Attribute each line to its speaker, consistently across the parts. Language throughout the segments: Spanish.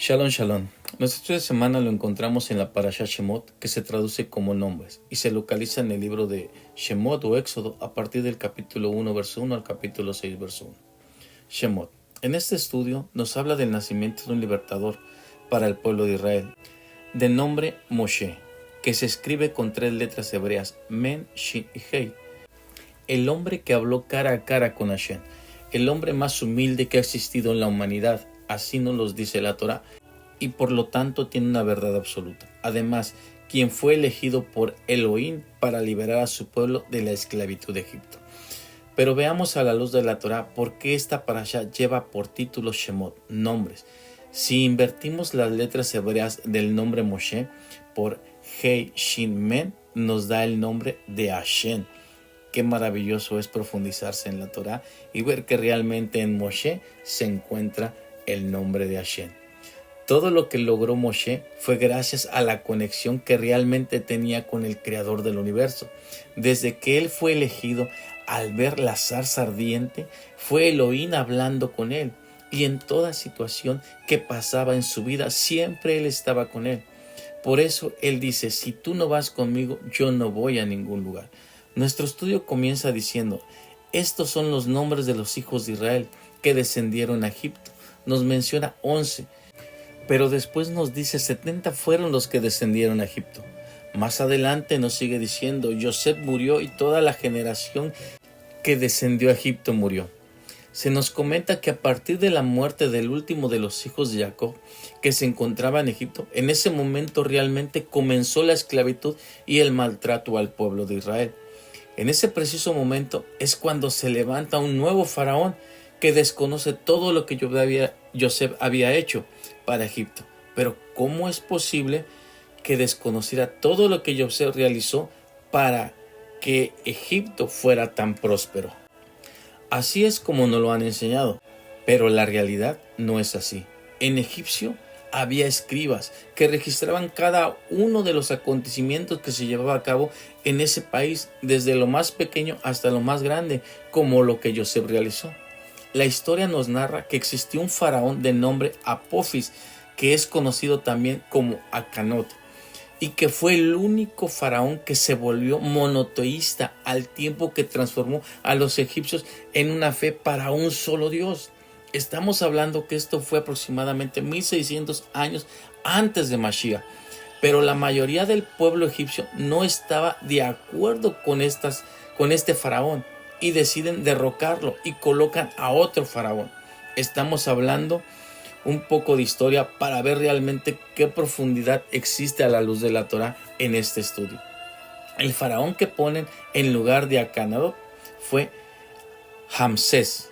Speaker 1: Shalom, shalom. Nuestro estudio de semana lo encontramos en la Parashat Shemot, que se traduce como nombres, y se localiza en el libro de Shemot o Éxodo a partir del capítulo 1, verso 1 al capítulo 6, verso 1. Shemot. En este estudio nos habla del nacimiento de un libertador para el pueblo de Israel, de nombre Moshe, que se escribe con 3 letras hebreas, Men, Shin y Hei. El hombre que habló cara a cara con Hashem, el hombre más humilde que ha existido en la humanidad, así nos los dice la Torá, y por lo tanto tiene una verdad absoluta. Además, quien fue elegido por Elohim para liberar a su pueblo de la esclavitud de Egipto. Pero veamos a la luz de la Torá por qué esta parasha lleva por título Shemot, nombres. Si invertimos las letras hebreas del nombre Moshe por Hei, Shin, Men, nos da el nombre de Hashem. Qué maravilloso es profundizarse en la Torá y ver que realmente en Moshe se encuentra el nombre de Hashem. Todo lo que logró Moshe fue gracias a la conexión que realmente tenía con el Creador del universo. Desde que él fue elegido, al ver la zarza ardiente, fue Elohim hablando con él. Y en toda situación que pasaba en su vida, siempre él estaba con él. Por eso él dice, si tú no vas conmigo, yo no voy a ningún lugar. Nuestro estudio comienza diciendo, estos son los nombres de los hijos de Israel que descendieron a Egipto. Nos menciona 11, pero después nos dice 70 fueron los que descendieron a Egipto. Más adelante nos sigue diciendo, Yosef murió y toda la generación que descendió a Egipto murió. Se nos comenta que a partir de la muerte del último de los hijos de Jacob, que se encontraba en Egipto, en ese momento realmente comenzó la esclavitud y el maltrato al pueblo de Israel. En ese preciso momento es cuando se levanta un nuevo faraón que desconoce todo lo que Yosef había hecho para Egipto. Pero ¿cómo es posible que desconociera todo lo que Yosef realizó para que Egipto fuera tan próspero? Así es como nos lo han enseñado, pero la realidad no es así. En Egipcio había escribas que registraban cada uno de los acontecimientos que se llevaba a cabo en ese país, desde lo más pequeño hasta lo más grande, como lo que Yosef realizó. La historia nos narra que existió un faraón de nombre Apophis, que es conocido también como Akanot, y que fue el único faraón que se volvió monoteísta al tiempo que transformó a los egipcios en una fe para un solo Dios. Estamos hablando que esto fue aproximadamente 1600 años antes de Mashiach, pero la mayoría del pueblo egipcio no estaba de acuerdo con este faraón y deciden derrocarlo y colocan a otro faraón. Estamos hablando un poco de historia para ver realmente qué profundidad existe a la luz de la Torá en este estudio. El faraón que ponen en lugar de Akanadot fue Hamsés,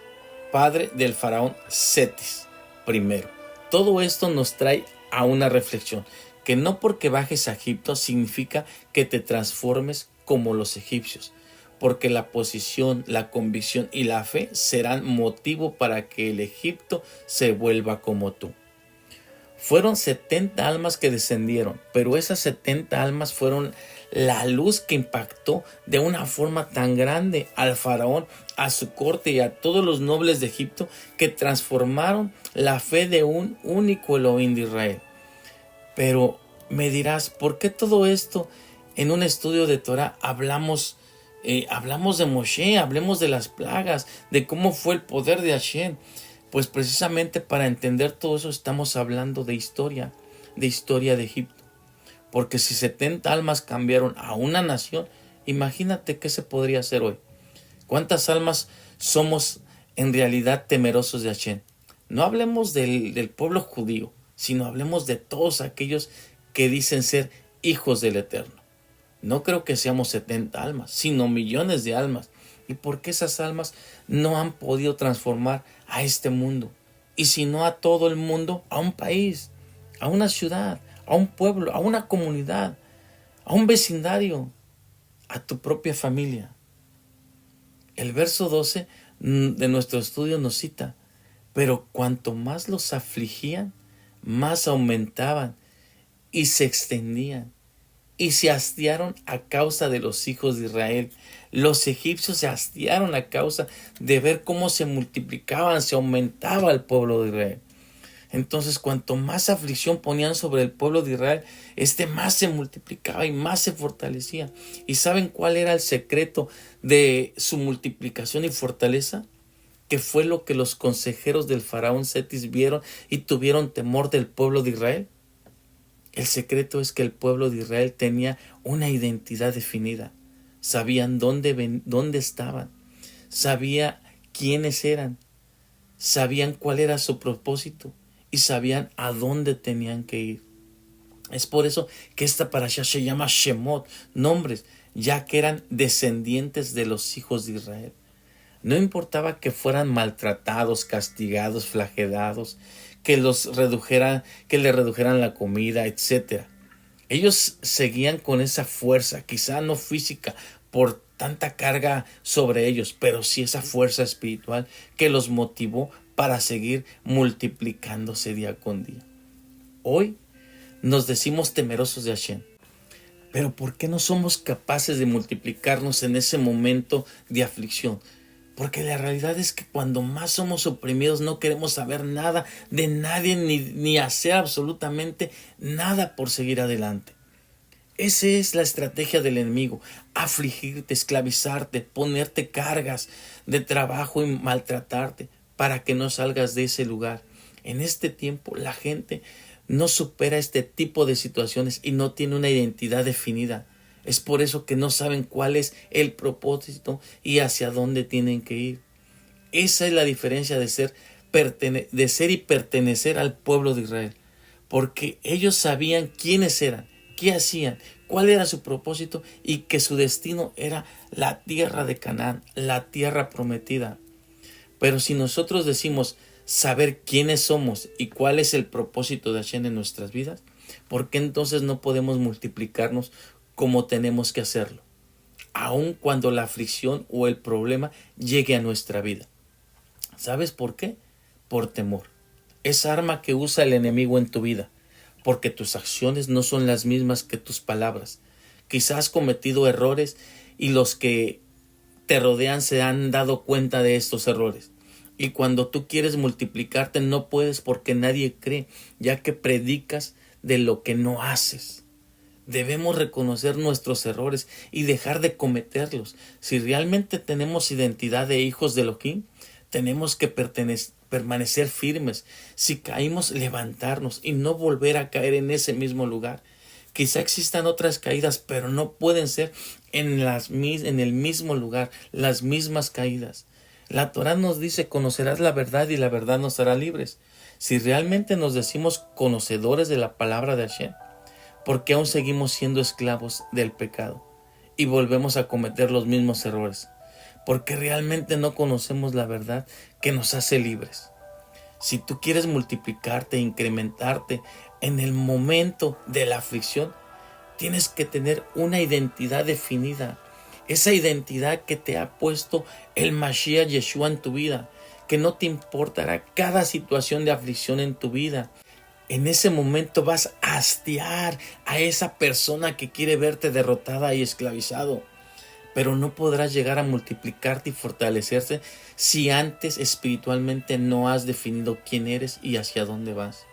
Speaker 1: padre del faraón Setis I. Todo esto nos trae a una reflexión, que no porque bajes a Egipto significa que te transformes como los egipcios, porque la posición, la convicción y la fe serán motivo para que el Egipto se vuelva como tú. Fueron 70 almas que descendieron, pero esas 70 almas fueron la luz que impactó de una forma tan grande al faraón, a su corte y a todos los nobles de Egipto, que transformaron la fe de un único Elohim de Israel. Pero me dirás, ¿por qué todo esto en un estudio de Torah hablamos de Moshe, hablemos de las plagas, de cómo fue el poder de Hashem? Pues precisamente para entender todo eso estamos hablando de historia de Egipto. Porque si 70 almas cambiaron a una nación, imagínate qué se podría hacer hoy. ¿Cuántas almas somos en realidad temerosos de Hashem? No hablemos del pueblo judío, sino hablemos de todos aquellos que dicen ser hijos del Eterno. No creo que seamos 70 almas, sino millones de almas. ¿Y por qué esas almas no han podido transformar a este mundo? Y si no a todo el mundo, a un país, a una ciudad, a un pueblo, a una comunidad, a un vecindario, a tu propia familia. El verso 12 de nuestro estudio nos cita, pero cuanto más los afligían, más aumentaban y se extendían. Y se hastiaron a causa de los hijos de Israel. Los egipcios se hastiaron a causa de ver cómo se multiplicaban, se aumentaba el pueblo de Israel. Entonces, cuanto más aflicción ponían sobre el pueblo de Israel, más se multiplicaba y más se fortalecía. ¿Y saben cuál era el secreto de su multiplicación y fortaleza? Que fue lo que los consejeros del faraón Cetis vieron y tuvieron temor del pueblo de Israel. El secreto es que el pueblo de Israel tenía una identidad definida. Sabían dónde estaban, sabían quiénes eran, sabían cuál era su propósito y sabían a dónde tenían que ir. Es por eso que esta parasha se llama Shemot, nombres, ya que eran descendientes de los hijos de Israel. No importaba que fueran maltratados, castigados, flagelados, que le redujeran la comida, etc. Ellos seguían con esa fuerza, quizá no física, por tanta carga sobre ellos, pero sí esa fuerza espiritual que los motivó para seguir multiplicándose día con día. Hoy nos decimos temerosos de Hashem, pero ¿por qué no somos capaces de multiplicarnos en ese momento de aflicción? Porque la realidad es que cuando más somos oprimidos no queremos saber nada de nadie ni hacer absolutamente nada por seguir adelante. Esa es la estrategia del enemigo: afligirte, esclavizarte, ponerte cargas de trabajo y maltratarte para que no salgas de ese lugar. En este tiempo la gente no supera este tipo de situaciones y no tiene una identidad definida. Es por eso que no saben cuál es el propósito y hacia dónde tienen que ir. Esa es la diferencia de ser y pertenecer al pueblo de Israel. Porque ellos sabían quiénes eran, qué hacían, cuál era su propósito y que su destino era la tierra de Canaán, la tierra prometida. Pero si nosotros decimos saber quiénes somos y cuál es el propósito de Hashem en nuestras vidas, ¿por qué entonces no podemos multiplicarnos como tenemos que hacerlo, aun cuando la aflicción o el problema llegue a nuestra vida? ¿Sabes por qué? Por temor. Es arma que usa el enemigo en tu vida, porque tus acciones no son las mismas que tus palabras. Quizás has cometido errores y los que te rodean se han dado cuenta de estos errores. Y cuando tú quieres multiplicarte no puedes porque nadie cree, ya que predicas de lo que no haces. Debemos reconocer nuestros errores y dejar de cometerlos. Si realmente tenemos identidad de hijos de Elohim, tenemos que permanecer firmes. Si caímos, levantarnos y no volver a caer en ese mismo lugar. Quizá existan otras caídas, pero no pueden ser en el mismo lugar, las mismas caídas. La Torá nos dice: conocerás la verdad y la verdad nos hará libres. Si realmente nos decimos conocedores de la palabra de Hashem, ¿por qué aún seguimos siendo esclavos del pecado y volvemos a cometer los mismos errores? Porque realmente no conocemos la verdad que nos hace libres. Si tú quieres multiplicarte e incrementarte en el momento de la aflicción, tienes que tener una identidad definida. Esa identidad que te ha puesto el Mashiach Yeshua en tu vida, que no te importará cada situación de aflicción en tu vida. En ese momento vas a hastiar a esa persona que quiere verte derrotada y esclavizado. Pero no podrás llegar a multiplicarte y fortalecerse si antes espiritualmente no has definido quién eres y hacia dónde vas.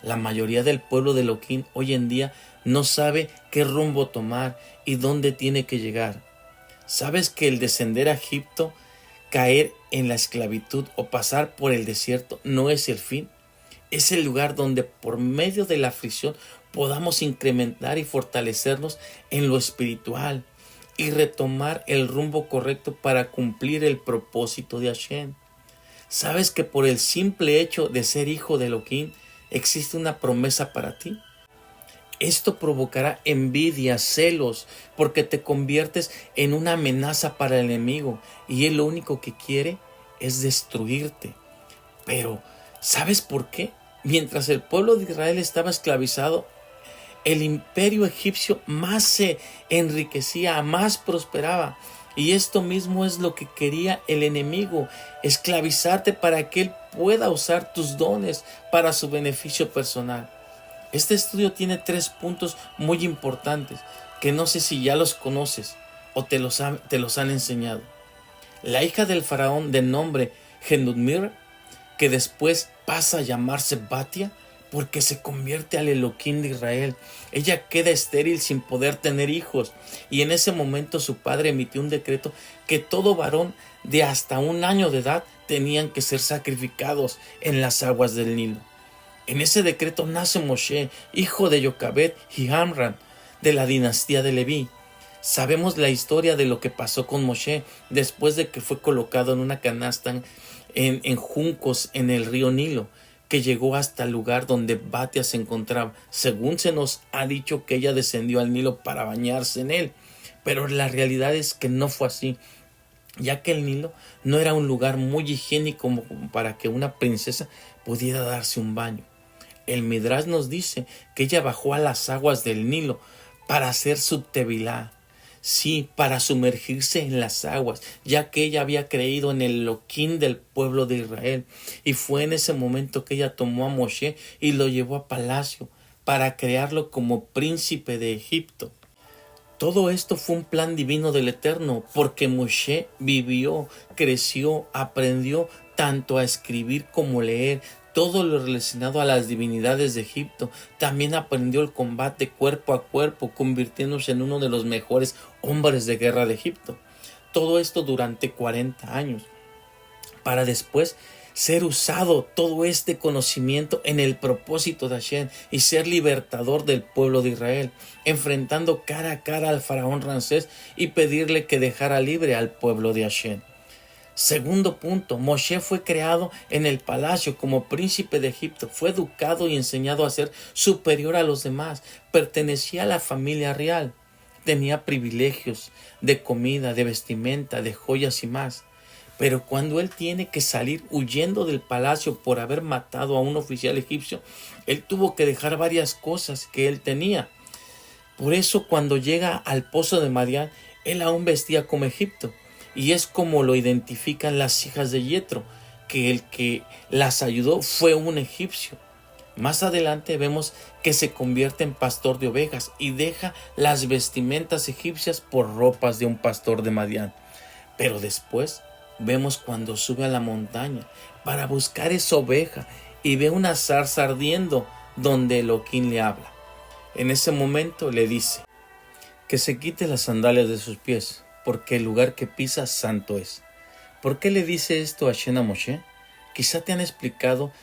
Speaker 1: La mayoría del pueblo de Elohim hoy en día no sabe qué rumbo tomar y dónde tiene que llegar. ¿Sabes que el descender a Egipto, caer en la esclavitud o pasar por el desierto no es el fin? Es el lugar donde por medio de la aflicción podamos incrementar y fortalecernos en lo espiritual y retomar el rumbo correcto para cumplir el propósito de Hashem. ¿Sabes que por el simple hecho de ser hijo de Elohim existe una promesa para ti? Esto provocará envidia, celos, porque te conviertes en una amenaza para el enemigo y él lo único que quiere es destruirte. Pero, ¿sabes por qué? Mientras el pueblo de Israel estaba esclavizado, el imperio egipcio más se enriquecía, más prosperaba. Y esto mismo es lo que quería el enemigo: esclavizarte para que él pueda usar tus dones para su beneficio personal. Este estudio tiene 3 puntos muy importantes que no sé si ya los conoces o te los han enseñado. La hija del faraón de nombre Genudmir que después pasa a llamarse Batia porque se convierte al Elohim de Israel. Ella queda estéril sin poder tener hijos, y en ese momento su padre emitió un decreto que todo varón de hasta 1 año de edad tenían que ser sacrificados en las aguas del Nilo. En ese decreto nace Moshe, hijo de Jocabed y Amram, de la dinastía de Leví. Sabemos la historia de lo que pasó con Moshe después de que fue colocado en una canasta en juncos en el río Nilo, que llegó hasta el lugar donde Batia se encontraba. Según se nos ha dicho que ella descendió al Nilo para bañarse en él, pero la realidad es que no fue así, ya que el Nilo no era un lugar muy higiénico como para que una princesa pudiera darse un baño. El Midrash nos dice que ella bajó a las aguas del Nilo para hacer su tevilá. Sí, para sumergirse en las aguas, ya que ella había creído en el Elohim del pueblo de Israel. Y fue en ese momento que ella tomó a Moshe y lo llevó a palacio para crearlo como príncipe de Egipto. Todo esto fue un plan divino del Eterno, porque Moshe vivió, creció, aprendió tanto a escribir como leer, todo lo relacionado a las divinidades de Egipto. También aprendió el combate cuerpo a cuerpo, convirtiéndose en uno de los mejores hombres de guerra de Egipto. Todo esto durante 40 años, para después ser usado todo este conocimiento en el propósito de Hashem y ser libertador del pueblo de Israel, enfrentando cara a cara al faraón Ramsés y pedirle que dejara libre al pueblo de Hashem. Segundo punto, Moshe fue creado en el palacio como príncipe de Egipto, fue educado y enseñado a ser superior a los demás, pertenecía a la familia real, tenía privilegios de comida, de vestimenta, de joyas y más. Pero cuando él tiene que salir huyendo del palacio por haber matado a un oficial egipcio, él tuvo que dejar varias cosas que él tenía. Por eso cuando llega al pozo de Madián, él aún vestía como Egipto. Y es como lo identifican las hijas de Yetro, que el que las ayudó fue un egipcio. Más adelante vemos que se convierte en pastor de ovejas y deja las vestimentas egipcias por ropas de un pastor de Madián. Pero después vemos cuando sube a la montaña para buscar esa oveja y ve una zarza ardiendo donde Elohim le habla. En ese momento le dice que se quite las sandalias de sus pies, porque el lugar que pisa santo es. ¿Por qué le dice esto a Hashem a Moshe? Quizá te han explicado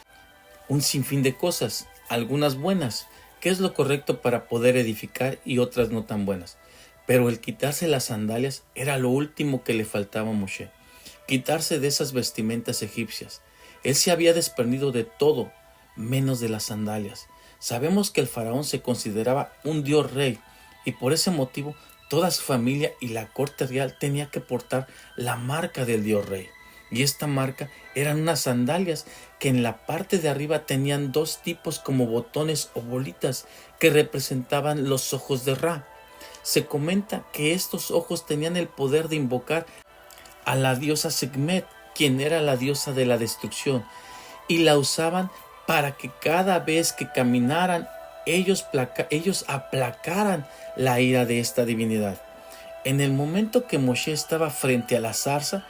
Speaker 1: un sinfín de cosas, algunas buenas, que es lo correcto para poder edificar, y otras no tan buenas. Pero el quitarse las sandalias era lo último que le faltaba a Moshe. Quitarse de esas vestimentas egipcias. Él se había desprendido de todo, menos de las sandalias. Sabemos que el faraón se consideraba un dios rey, y por ese motivo toda su familia y la corte real tenía que portar la marca del dios rey. Y esta marca eran unas sandalias que en la parte de arriba tenían dos tipos como botones o bolitas que representaban los ojos de Ra. Se comenta que estos ojos tenían el poder de invocar a la diosa Sekhmet, quien era la diosa de la destrucción, y la usaban para que cada vez que caminaran ellos aplacaran la ira de esta divinidad. En el momento que Moshe estaba frente a la zarza,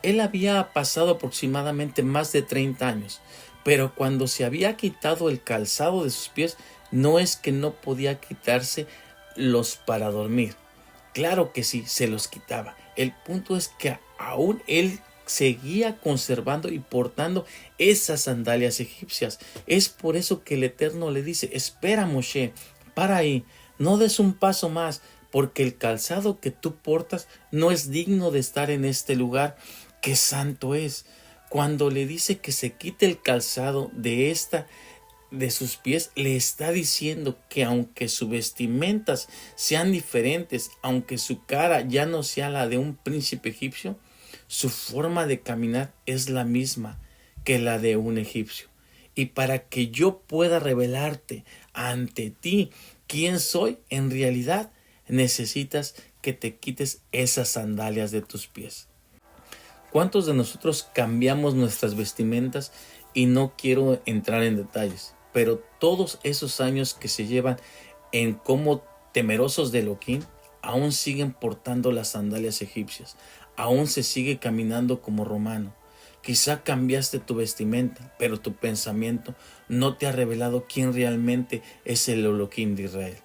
Speaker 1: él había pasado aproximadamente más de 30 años, pero cuando se había quitado el calzado de sus pies, no es que no podía quitarse los para dormir. Claro que sí, se los quitaba. El punto es que aún él seguía conservando y portando esas sandalias egipcias. Es por eso que el Eterno le dice: espera, Moshe, para ahí, no des un paso más, porque el calzado que tú portas no es digno de estar en este lugar que santo es. Cuando le dice que se quite el calzado de sus pies, le está diciendo que aunque sus vestimentas sean diferentes, aunque su cara ya no sea la de un príncipe egipcio, su forma de caminar es la misma que la de un egipcio. Y para que yo pueda revelarte ante ti quién soy, en realidad necesitas que te quites esas sandalias de tus pies. ¿Cuántos de nosotros cambiamos nuestras vestimentas? Y no quiero entrar en detalles, pero todos esos años que se llevan en como temerosos de Elohim, aún siguen portando las sandalias egipcias, aún se sigue caminando como romano. Quizá cambiaste tu vestimenta, pero tu pensamiento no te ha revelado quién realmente es el Elohim de Israel.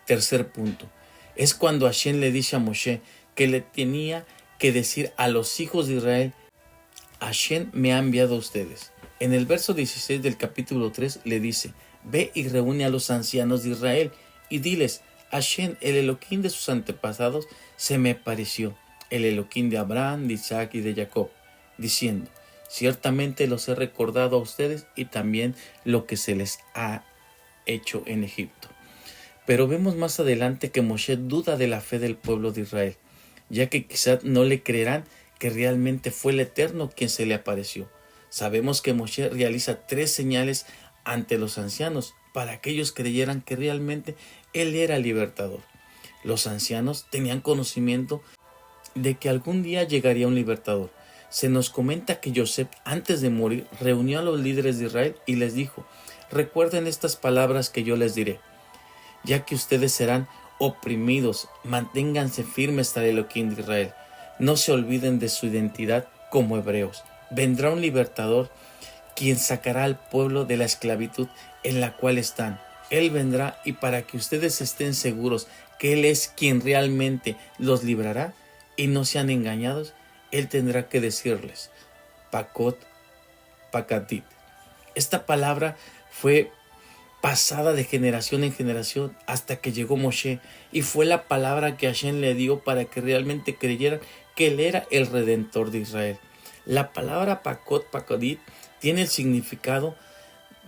Speaker 1: Tercer punto. Es cuando Hashem le dice a Moshe que le tenía que decir a los hijos de Israel: Hashem me ha enviado a ustedes. En el verso 16 del capítulo 3 le dice: ve y reúne a los ancianos de Israel y diles: Hashem, el Elohim de sus antepasados, se me pareció, el Elohim de Abraham, de Isaac y de Jacob, diciendo: ciertamente los he recordado a ustedes y también lo que se les ha hecho en Egipto. Pero vemos más adelante que Moshe duda de la fe del pueblo de Israel, ya que quizás no le creerán que realmente fue el Eterno quien se le apareció. Sabemos que Moshe realiza 3 señales ante los ancianos para que ellos creyeran que realmente él era el libertador. Los ancianos tenían conocimiento de que algún día llegaría un libertador. Se nos comenta que Yosef, antes de morir, reunió a los líderes de Israel y les dijo: recuerden estas palabras que yo les diré. Ya que ustedes serán oprimidos, manténganse firmes hasta el Elohim de Israel. No se olviden de su identidad como hebreos. Vendrá un libertador quien sacará al pueblo de la esclavitud en la cual están. Él vendrá, y para que ustedes estén seguros que Él es quien realmente los librará y no sean engañados, Él tendrá que decirles: Pakot, Pakatit. Esta palabra fue pasada de generación en generación hasta que llegó Moshe, y fue la palabra que Hashem le dio para que realmente creyeran que Él era el Redentor de Israel. La palabra Pakot, Pakadit tiene el significado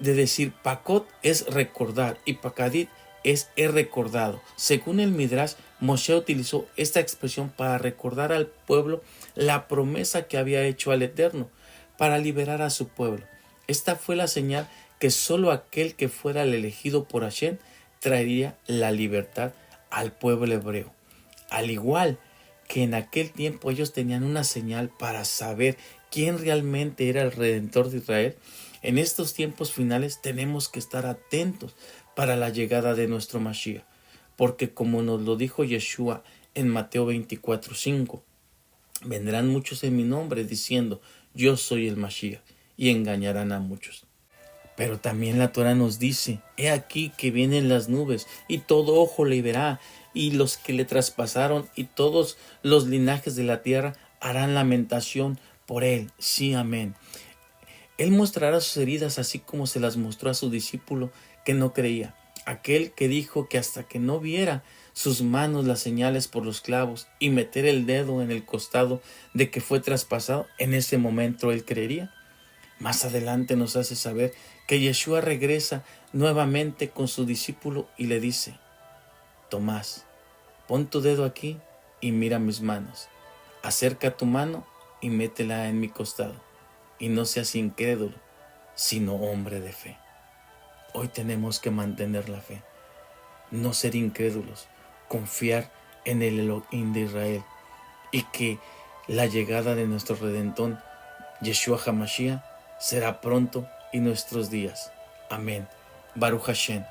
Speaker 1: de decir: Pakot es recordar y Pakadit es he recordado. Según el Midrash, Moshe utilizó esta expresión para recordar al pueblo la promesa que había hecho al Eterno para liberar a su pueblo. Esta fue la señal que solo aquel que fuera el elegido por Hashem traería la libertad al pueblo hebreo. Al igual que en aquel tiempo ellos tenían una señal para saber quién realmente era el Redentor de Israel, en estos tiempos finales tenemos que estar atentos para la llegada de nuestro Mashiach, porque como nos lo dijo Yeshua en Mateo 24:5, vendrán muchos en mi nombre diciendo: yo soy el Mashiach, y engañarán a muchos. Pero también la Torah nos dice: he aquí que vienen las nubes, y todo ojo le verá, y los que le traspasaron, y todos los linajes de la tierra harán lamentación por él. Sí, amén. Él mostrará sus heridas así como se las mostró a su discípulo que no creía, aquel que dijo que hasta que no viera sus manos las señales por los clavos y meter el dedo en el costado de que fue traspasado, en ese momento él creería. Más adelante nos hace saber que Yeshua regresa nuevamente con su discípulo y le dice: Tomás, pon tu dedo aquí y mira mis manos. Acerca tu mano y métela en mi costado. Y no seas incrédulo, sino hombre de fe. Hoy tenemos que mantener la fe, no ser incrédulos, confiar en el Elohim de Israel, y que la llegada de nuestro Redentor, Yeshua HaMashiach, será pronto y nuestros días. Amén. Baruch Hashem.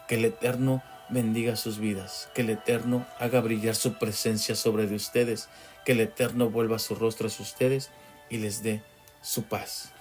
Speaker 1: Que el Eterno bendiga sus vidas, que el Eterno haga brillar su presencia sobre de ustedes, que el Eterno vuelva su rostro hacia ustedes y les dé su paz.